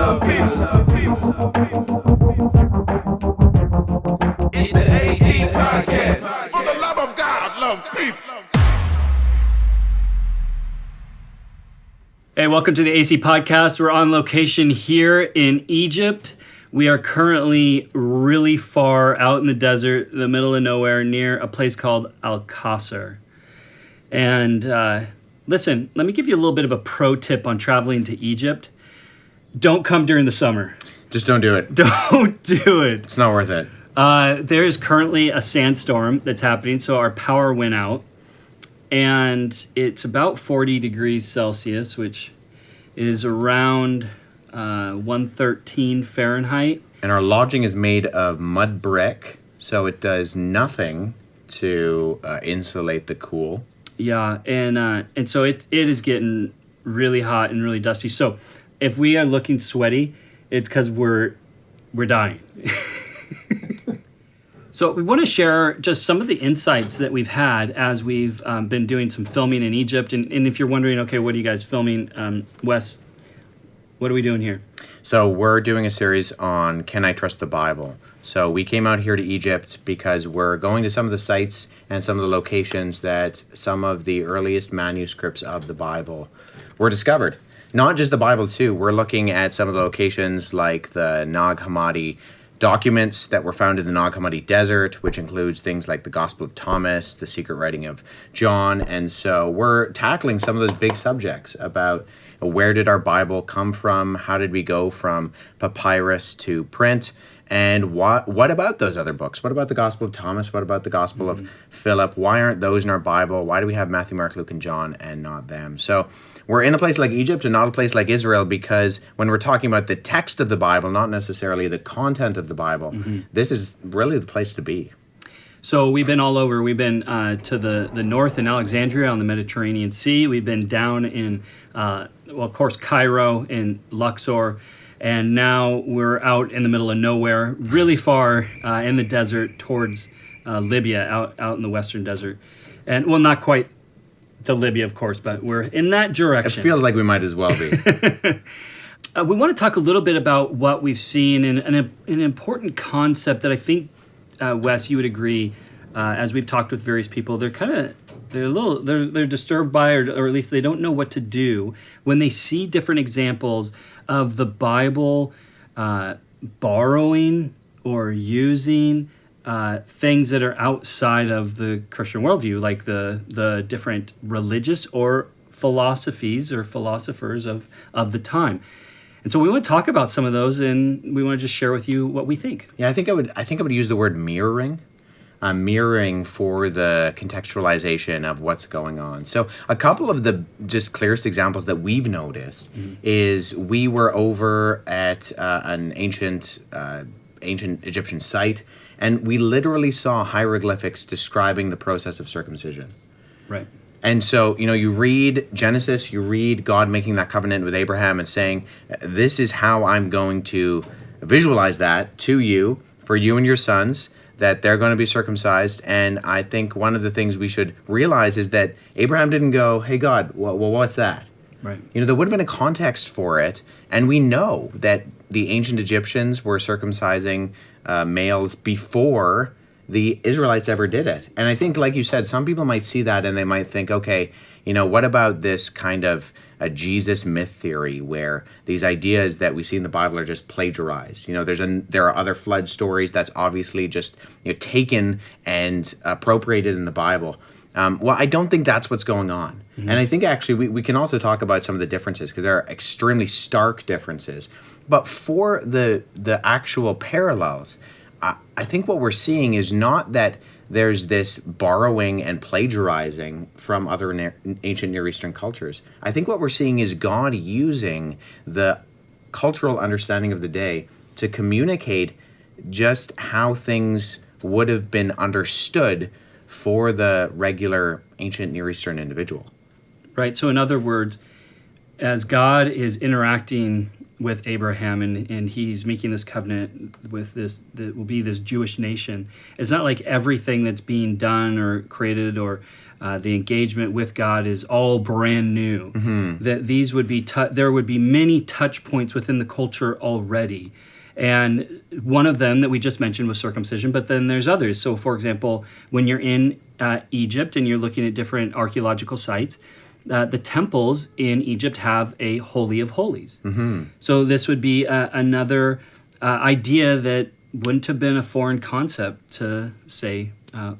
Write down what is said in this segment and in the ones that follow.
love people. It's the AC Podcast. For the love of God, love people. Hey, welcome to the AC Podcast. We're on location here in Egypt. We are currently really far out in the desert, the middle of nowhere, near a place called Al-Qasr. And listen, let me give you a little bit of a pro tip on traveling to Egypt. Don't come during the summer. Just don't do it. Don't do it. It's not worth it. There is currently a sandstorm that's happening, so our power went out. And it's about 40 degrees Celsius, which is around 113 Fahrenheit. And our lodging is made of mud brick, so it does nothing to insulate the cool. Yeah, and so it is getting really hot and really dusty. So if we are looking sweaty, it's because we're dying. So we want to share just some of the insights that we've had as we've been doing some filming in Egypt. And if you're wondering, okay, what are you guys filming? Wes, what are we doing here? So we're doing a series on Can I Trust the Bible? So we came out here to Egypt because we're going to some of the sites and some of the locations that some of the earliest manuscripts of the Bible were discovered. Not just the Bible, too. We're looking at some of the locations like the Nag Hammadi documents that were found in the Nag Hammadi Desert, which includes things like the Gospel of Thomas, the secret writing of John. And so we're tackling some of those big subjects about where did our Bible come from? How did we go from papyrus to print? And what about those other books? What about the Gospel of Thomas? What about the Gospel of Philip? Why aren't those in our Bible? Why do we have Matthew, Mark, Luke, and John and not them? So we're in a place like Egypt and not a place like Israel because when we're talking about the text of the Bible, not necessarily the content of the Bible, this is really the place to be. So we've been all over. We've been to the north in Alexandria on the Mediterranean Sea. We've been down in, of course, Cairo and Luxor. And now we're out in the middle of nowhere, really far in the desert towards Libya, out in the western desert. And, well, not quite to Libya, of course, but we're in that direction. It feels like we might as well be. We want to talk a little bit about what we've seen and an important concept that I think, Wes, you would agree, as we've talked with various people, they're disturbed by, or at least they don't know what to do when they see different examples of the Bible borrowing or using things that are outside of the Christian worldview, like the different religious or philosophies or philosophers of the time. And so we want to talk about some of those, and we want to just share with you what we think. Yeah, I think I would use the word mirroring. Mirroring for the contextualization of what's going on. So a couple of the just clearest examples that we've noticed is we were over at an ancient Egyptian site, and we literally saw hieroglyphics describing the process of circumcision. Right. And so, you read Genesis, you read God making that covenant with Abraham and saying, this is how I'm going to visualize that to you, for you and your sons, that they're going to be circumcised. And I think one of the things we should realize is that Abraham didn't go, hey, God, well, what's that? Right. There would have been a context for it. And we know that the ancient Egyptians were circumcising males before the Israelites ever did it. And I think, like you said, some people might see that and they might think, okay, what about this kind of a Jesus myth theory where these ideas that we see in the Bible are just plagiarized? There are other flood stories that's obviously just taken and appropriated in the Bible. Well, I don't think that's what's going on. And I think actually we can also talk about some of the differences because there are extremely stark differences. But for the actual parallels, I think what we're seeing is not that there's this borrowing and plagiarizing from other ancient Near Eastern cultures. I think what we're seeing is God using the cultural understanding of the day to communicate just how things would have been understood for the regular ancient Near Eastern individual. Right. So in other words, as God is interacting with Abraham and he's making this covenant with this that will be this Jewish nation, it's not like everything that's being done or created or the engagement with God is all brand new. That these would be there would be many touch points within the culture already. And one of them that we just mentioned was circumcision, but then there's others. So, for example, when you're in Egypt and you're looking at different archaeological sites, the temples in Egypt have a Holy of Holies. So this would be another idea that wouldn't have been a foreign concept to, say,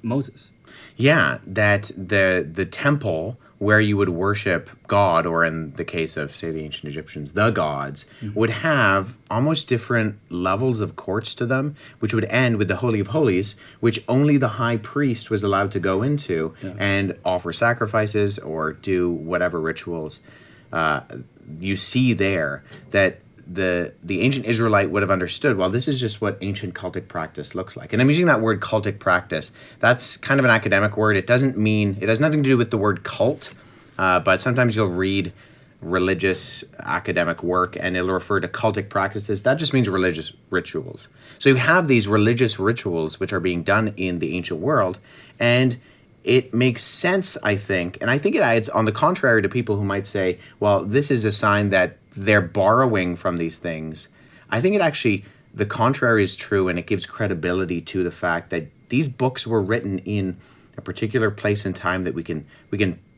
Moses. Yeah, that the temple where you would worship God, or in the case of, say, the ancient Egyptians, the gods, would have almost different levels of courts to them, which would end with the Holy of Holies, which only the high priest was allowed to go into and offer sacrifices or do whatever rituals you see there, that the ancient Israelite would have understood, well, this is just what ancient cultic practice looks like. And I'm using that word cultic practice. That's kind of an academic word. It has nothing to do with the word cult, but sometimes you'll read religious academic work and it'll refer to cultic practices. That just means religious rituals. So you have these religious rituals which are being done in the ancient world, and it makes sense, I think, and I think it's on the contrary to people who might say, well, this is a sign that they're borrowing from these things. I think the contrary is true, and it gives credibility to the fact that these books were written in a particular place and time that we can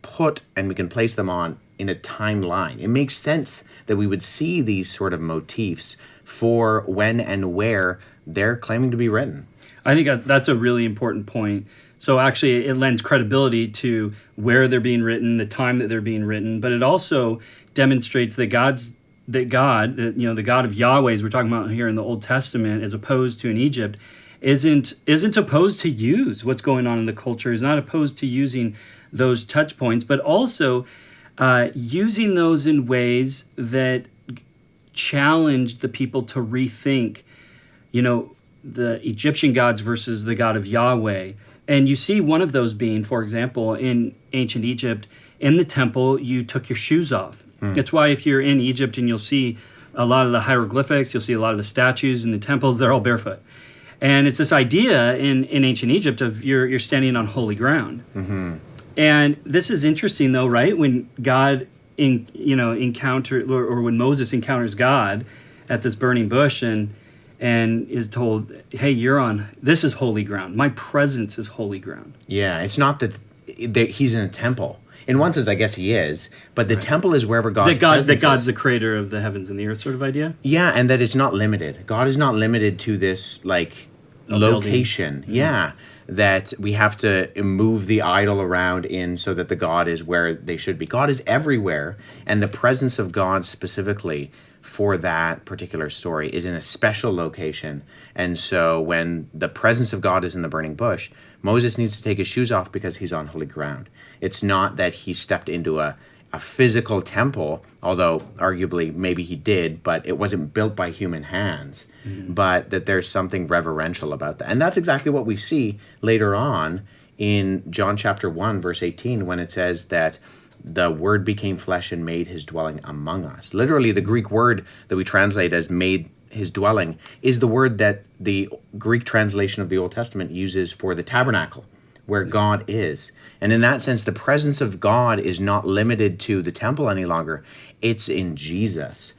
put and we can place them on in a timeline. It makes sense that we would see these sort of motifs for when and where they're claiming to be written. I think that's a really important point. So actually, it lends credibility to where they're being written, the time that they're being written, but it also demonstrates that the God of Yahweh, as we're talking about here in the Old Testament, as opposed to in Egypt, isn't opposed to use what's going on in the culture. Is not opposed to using those touch points, but also using those in ways that challenge the people to rethink, the Egyptian gods versus the God of Yahweh. And you see one of those being, for example, in ancient Egypt, in the temple, you took your shoes off. That's why if you're in Egypt and you'll see a lot of the hieroglyphics, you'll see a lot of the statues in the temples, they're all barefoot. And it's this idea in ancient Egypt of you're standing on holy ground. And this is interesting, though, right? When God or when Moses encounters God at this burning bush and is told, hey, this is holy ground. My presence is holy ground. Yeah, it's not that he's in a temple. In one sense, I guess he is, but the temple is wherever God's presence is. God's the creator of the heavens and the earth sort of idea? Yeah, and that it's not limited. God is not limited to this, location. Yeah, that we have to move the idol around in so that the God is where they should be. God is everywhere, and the presence of God specifically for that particular story is in a special location. And so when the presence of God is in the burning bush, Moses needs to take his shoes off because he's on holy ground. It's not that he stepped into a physical temple, although arguably maybe he did, but it wasn't built by human hands, but that there's something reverential about that. And that's exactly what we see later on in John chapter 1, verse 18, when it says that the Word became flesh and made his dwelling among us. Literally, the Greek word that we translate as made his dwelling is the word that the Greek translation of the Old Testament uses for the tabernacle, where God is. And in that sense, the presence of God is not limited to the temple any longer. It's in Jesus.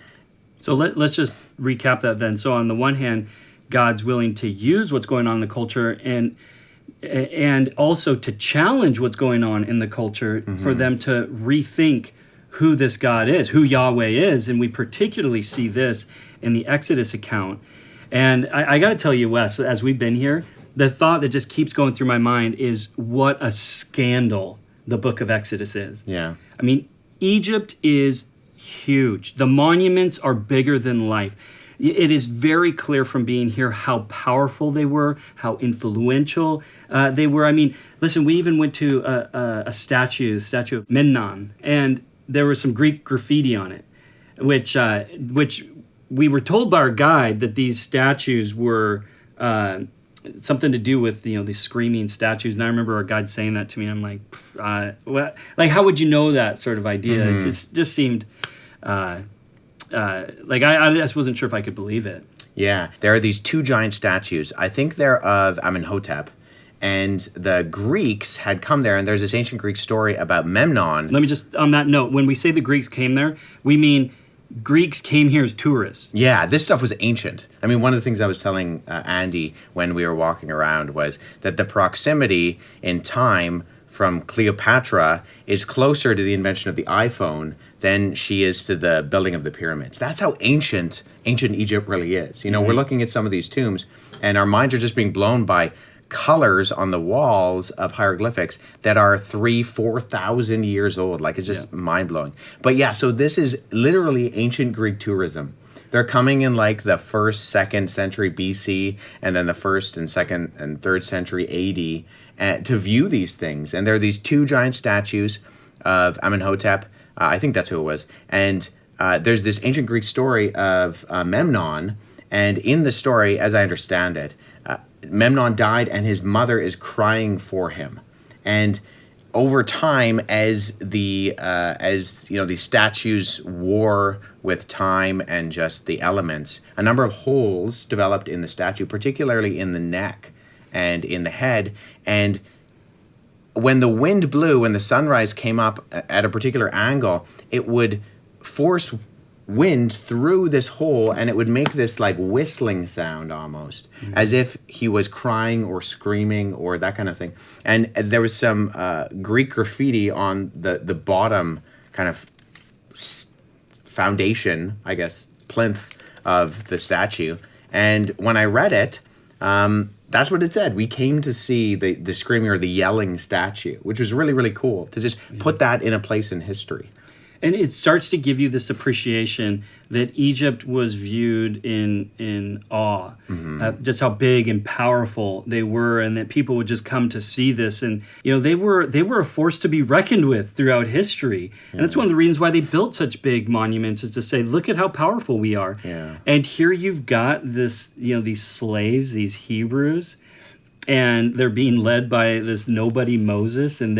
So let's just recap that then. So on the one hand, God's willing to use what's going on in the culture and also to challenge what's going on in the culture for them to rethink who this God is, who Yahweh is. And we particularly see this in the Exodus account. And I got to tell you, Wes, as we've been here, the thought that just keeps going through my mind is what a scandal the book of Exodus is. Yeah. I mean, Egypt is huge. The monuments are bigger than life. It is very clear from being here how powerful they were, how influential they were. I mean, listen, we even went to a statue, the statue of Memnon, and there was some Greek graffiti on it, which we were told by our guide that these statues were something to do with these screaming statues. And I remember our guide saying that to me. I'm like, what? Like, how would you know that sort of idea? It just seemed. I just wasn't sure if I could believe it. Yeah, there are these two giant statues. I think they're of Amenhotep, and the Greeks had come there, and there's this ancient Greek story about Memnon. Let me just, on that note, when we say the Greeks came there, we mean Greeks came here as tourists. Yeah, this stuff was ancient. I mean, one of the things I was telling Andy when we were walking around was that the proximity in time from Cleopatra is closer to the invention of the iPhone than she is to the building of the pyramids. That's how ancient Egypt really is. You know, we're looking at some of these tombs, and our minds are just being blown by colors on the walls of hieroglyphics that are 3,000-4,000 years old. Like, it's just mind-blowing. But yeah, so this is literally ancient Greek tourism. They're coming in like the 1st, 2nd century BC, and then the 1st and 2nd and 3rd century AD to view these things. And there are these 2 giant statues of Amenhotep. I think that's who it was. And there's this ancient Greek story of Memnon. And in the story, as I understand it, Memnon died and his mother is crying for him. And over time, as these statues wore with time and just the elements, a number of holes developed in the statue, particularly in the neck and in the head. And when the wind blew, when the sunrise came up at a particular angle, it would force wind through this hole, and it would make this like whistling sound almost, as if he was crying or screaming or that kind of thing. And there was some Greek graffiti on the bottom kind of foundation, I guess, plinth of the statue. And when I read it, that's what it said. We came to see the screaming or the yelling statue, which was really, really cool to just put that in a place in history. And it starts to give you this appreciation that Egypt was viewed in awe, just how big and powerful they were, and that people would just come to see this. And they were a force to be reckoned with throughout history. And that's one of the reasons why they built such big monuments, is to say, look at how powerful we are. Yeah. And here you've got this, these slaves, these Hebrews, and they're being led by this nobody Moses, and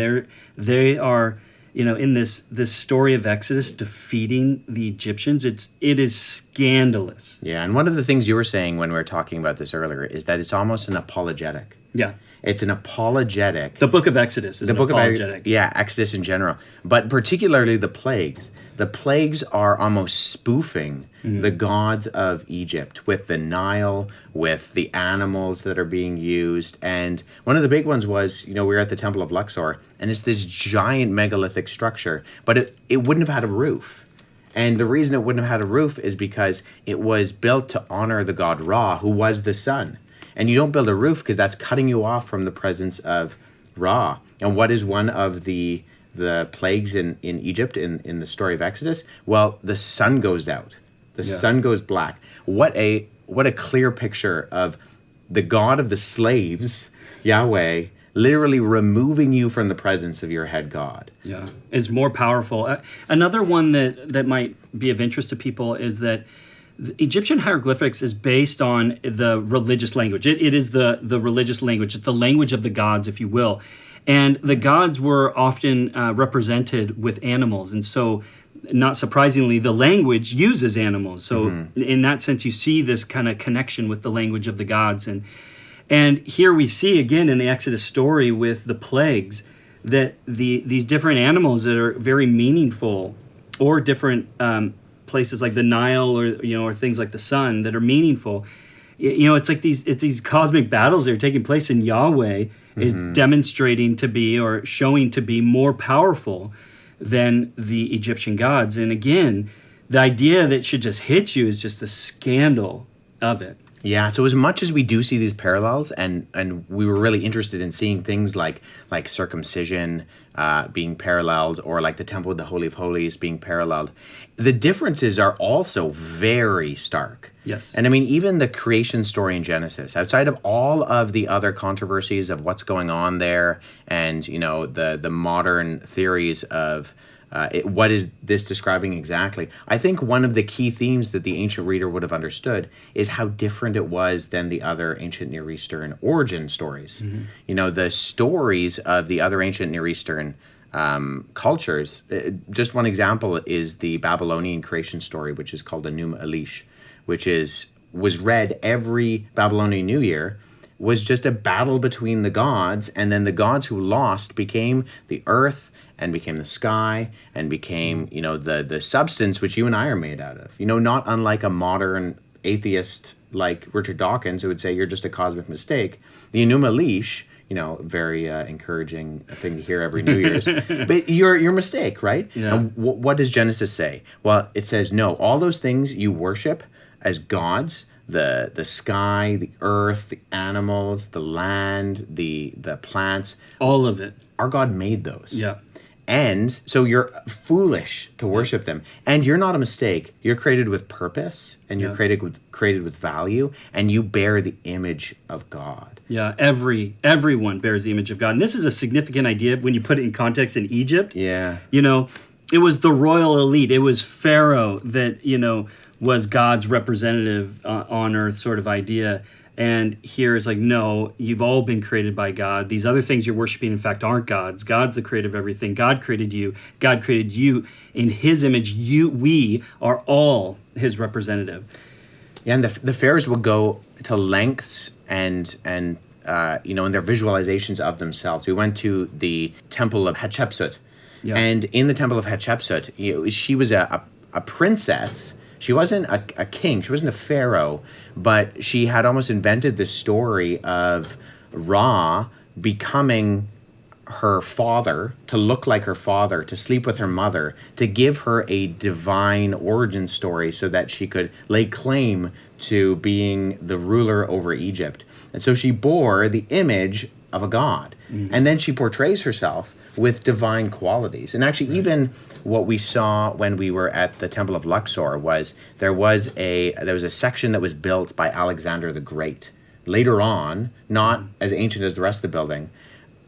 they are in this story of Exodus defeating the Egyptians. It is scandalous. Yeah, and one of the things you were saying when we were talking about this earlier is that it's almost an apologetic. Yeah. It's an apologetic. The book of Exodus is an apologetic. Exodus in general. But particularly the plagues. The plagues are almost spoofing the gods of Egypt with the Nile, with the animals that are being used. And one of the big ones was, we were at the Temple of Luxor, and it's this giant megalithic structure, but it wouldn't have had a roof. And the reason it wouldn't have had a roof is because it was built to honor the god Ra, who was the sun. And you don't build a roof because that's cutting you off from the presence of Ra. And what is one of the plagues in Egypt in the story of Exodus? Well, the sun goes out. The sun goes black. What a clear picture of the God of the slaves, Yahweh, literally removing you from the presence of your head God. Yeah, is more powerful. Another one that might be of interest to people is that the Egyptian hieroglyphics is based on the religious language. It is the religious language. It's the language of the gods, if you will. And the gods were often represented with animals. And so, not surprisingly, the language uses animals. So in that sense, you see this kind of connection with the language of the gods. And here we see, again, in the Exodus story with the plagues, that these different animals that are very meaningful, or different places like the Nile, or things like the sun that are meaningful. It's like these cosmic battles that are taking place, and Yahweh is demonstrating to be, or showing to be, more powerful than the Egyptian gods. And again, the idea that it should just hit you is just the scandal of it. Yeah, so as much as we do see these parallels, and we were really interested in seeing things like circumcision being paralleled, or like the Temple of the Holy of Holies being paralleled, the differences are also very stark. Yes. And I mean, even the creation story in Genesis, outside of all of the other controversies of what's going on there, and the modern theories of what is this describing exactly? I think one of the key themes that the ancient reader would have understood is how different it was than the other ancient Near Eastern origin stories. The stories of the other ancient Near Eastern cultures. Just one example is the Babylonian creation story, which is called the Enuma Elish, which was read every Babylonian New Year was just a battle between the gods, and then the gods who lost became the earth and became the sky and became, the substance which you and I are made out of. Not unlike a modern atheist like Richard Dawkins, who would say you're just a cosmic mistake. The Enuma Elish, very encouraging thing to hear every New Year's. But your mistake, right? Yeah. And what does Genesis say? Well, it says, no, all those things you worship as gods, the sky, the earth, the animals, the land, the plants. All of it. Our God made those. Yeah. And so you're foolish to worship them. And you're not a mistake. You're created with purpose, and you're created with value, and you bear the image of God. Yeah, everyone bears the image of God. And this is a significant idea when you put it in context in Egypt. Yeah. It was the royal elite. It was Pharaoh that, was God's representative on earth sort of idea. And here it's like, no, you've all been created by God. These other things you're worshiping, in fact, aren't gods. God's the creator of everything. God created you. God created you in his image. We are all his representative. Yeah, and the pharaohs will go to lengths and in their visualizations of themselves. We went to the temple of Hatshepsut. Yeah. And in the temple of Hatshepsut, she was a princess. She wasn't a king. She wasn't a pharaoh, but she had almost invented this story of Ra becoming her father, to look like her father, to sleep with her mother, to give her a divine origin story so that she could lay claim to being the ruler over Egypt. And so she bore the image of a god. Mm-hmm. And then she portrays herself with divine qualities. And actually, even what we saw when we were at the Temple of Luxor was there was a section that was built by Alexander the Great later on, not as ancient as the rest of the building,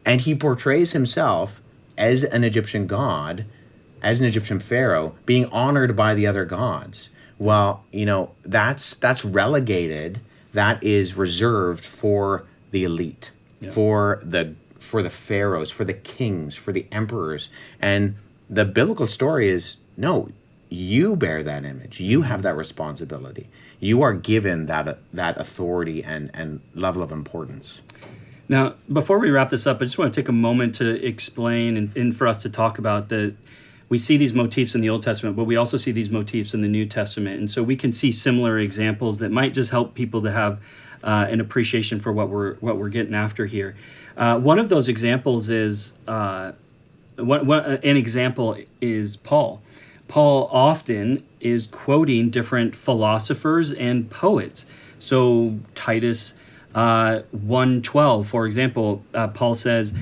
and he portrays himself as an Egyptian god, as an Egyptian pharaoh, being honored by the other gods. Well, that's relegated. That is reserved for the elite, for the pharaohs, for the kings, for the emperors. And the biblical story is, no, you bear that image. You have that responsibility. You are given that authority and level of importance. Now, before we wrap this up, I just want to take a moment to explain and for us to talk about that we see these motifs in the Old Testament, but we also see these motifs in the New Testament. And so we can see similar examples that might just help people to have an appreciation for what we're getting after here. One of those examples is an example is Paul. Paul often is quoting different philosophers and poets. So Titus 1:12, for example, Paul says,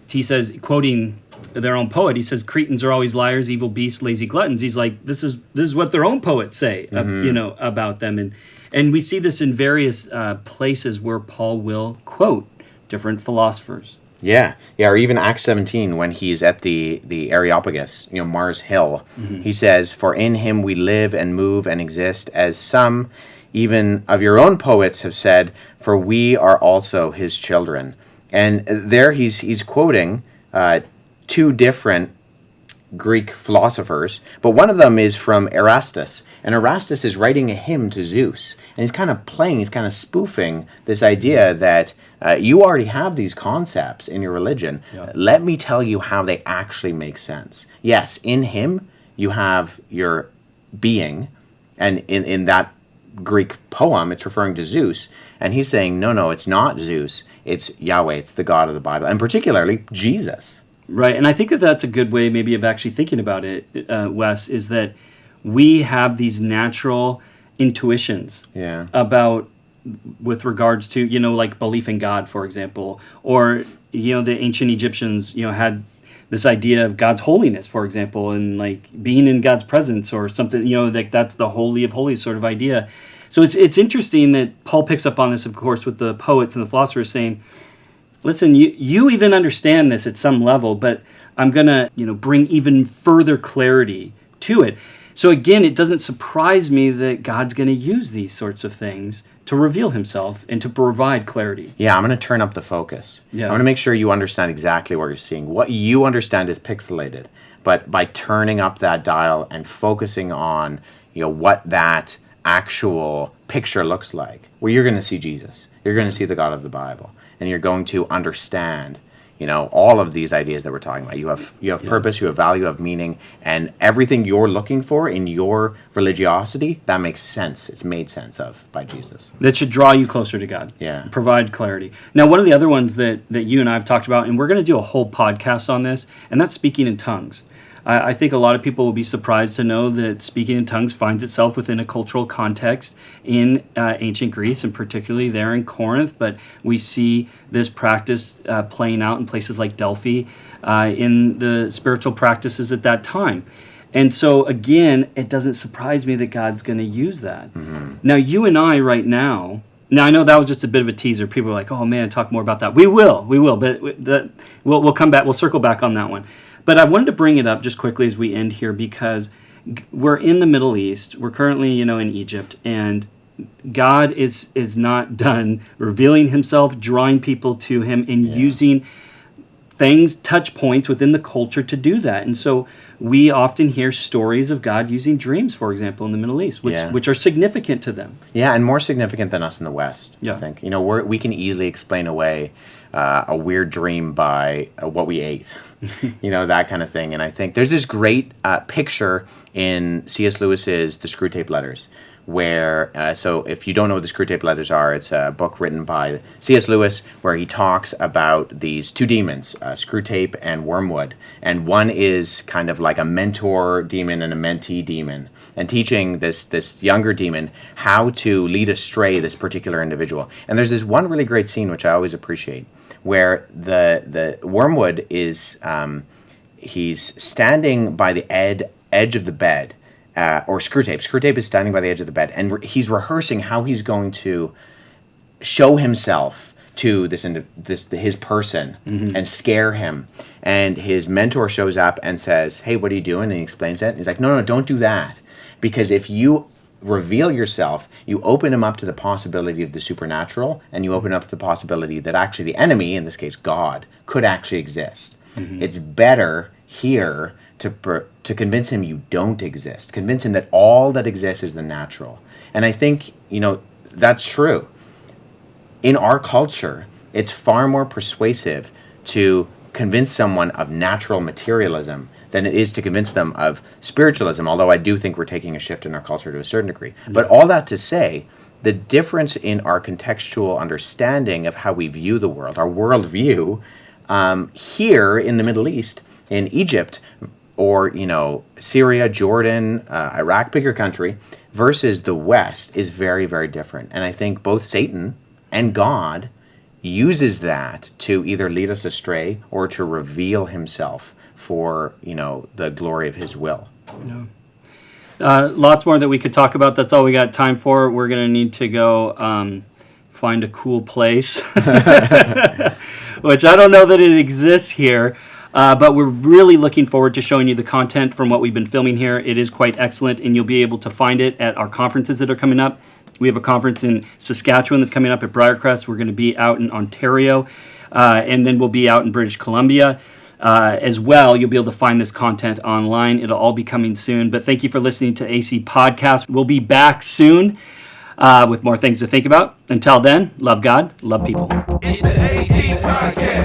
he says, quoting their own poet, he says, Cretans are always liars, evil beasts, lazy gluttons. He's like, this is what their own poets say, about them. And we see this in various places where Paul will quote different philosophers. Yeah, or even Acts 17, when he's at the Areopagus, Mars Hill, he says, for in him we live and move and exist, as some even of your own poets have said, for we are also his children. And there he's quoting two different Greek philosophers, but one of them is from Erastus. And Erastus is writing a hymn to Zeus. And he's kind of spoofing this idea that you already have these concepts in your religion. Yeah. Let me tell you how they actually make sense. Yes, in him you have your being, and in that Greek poem, it's referring to Zeus, and he's saying, no, it's not Zeus, it's Yahweh, it's the God of the Bible, and particularly Jesus. Right, and I think that's a good way maybe of actually thinking about it, Wes, is that we have these natural intuitions about, with regards to, like belief in God, for example, or, the ancient Egyptians, had this idea of God's holiness, for example, and like being in God's presence or something, like that's the holy of holies sort of idea. So it's interesting that Paul picks up on this, of course, with the poets and the philosophers saying, listen, you even understand this at some level, but I'm going to, bring even further clarity to it. So again, it doesn't surprise me that God's going to use these sorts of things to reveal himself and to provide clarity. Yeah, I'm going to turn up the focus. Yeah. I want to make sure you understand exactly what you're seeing. What you understand is pixelated, but by turning up that dial and focusing on, what that actual picture looks like, where you're going to see Jesus. You're going to see the God of the Bible, and you're going to understand, all of these ideas that we're talking about. You have purpose, you have value, you have meaning, and everything you're looking for in your religiosity, that makes sense. It's made sense of by Jesus. That should draw you closer to God. Yeah. Provide clarity. Now, one of the other ones that you and I have talked about, and we're going to do a whole podcast on this, and that's speaking in tongues. I think a lot of people will be surprised to know that speaking in tongues finds itself within a cultural context in ancient Greece, and particularly there in Corinth. But we see this practice playing out in places like Delphi in the spiritual practices at that time. And so, again, it doesn't surprise me that God's going to use that. Mm-hmm. Now, you and I right now, I know that was just a bit of a teaser. People are like, oh, man, talk more about that. We will. But we'll come back. We'll circle back on that one. But I wanted to bring it up just quickly as we end here because we're in the Middle East. We're currently, in Egypt, and God is not done revealing himself, drawing people to him, and using things, touch points within the culture to do that. And so we often hear stories of God using dreams, for example, in the Middle East, which are significant to them. Yeah, and more significant than us in the West, I think. We can easily explain away a weird dream by what we ate, that kind of thing. And I think there's this great picture in C.S. Lewis's The Screwtape Letters, where, so if you don't know what the Screwtape Letters are, it's a book written by C.S. Lewis where he talks about these two demons, Screwtape and Wormwood. And one is kind of like a mentor demon and a mentee demon, and teaching this younger demon how to lead astray this particular individual. And there's this one really great scene, which I always appreciate, where the Wormwood is, he's standing by the edge of the bed, or Screwtape is standing by the edge of the bed, and he's rehearsing how he's going to show himself to his person and scare him. And his mentor shows up and says, hey, what are you doing? And he explains it. And he's like, no, don't do that. Because if you reveal yourself, you open him up to the possibility of the supernatural, and you open up to the possibility that actually the enemy, in this case God, could actually exist. Mm-hmm. It's better here to convince him you don't exist. Convince him that all that exists is the natural. And I think, that's true. In our culture, it's far more persuasive to convince someone of natural materialism than it is to convince them of spiritualism, although I do think we're taking a shift in our culture to a certain degree. Yeah. But all that to say, the difference in our contextual understanding of how we view the world, our worldview, here in the Middle East, in Egypt, or, Syria, Jordan, Iraq, bigger country, versus the West is very, very different. And I think both Satan and God uses that to either lead us astray or to reveal himself for, the glory of his will. Yeah. Lots more that we could talk about. That's all we got time for. We're going to need to go find a cool place, which I don't know that it exists here. But we're really looking forward to showing you the content from what we've been filming here. It is quite excellent, and you'll be able to find it at our conferences that are coming up. We have a conference in Saskatchewan that's coming up at Briarcrest. We're going to be out in Ontario, and then we'll be out in British Columbia as well. You'll be able to find this content online. It'll all be coming soon. But thank you for listening to AC Podcast. We'll be back soon with more things to think about. Until then, love God, love people. It's the AC Podcast.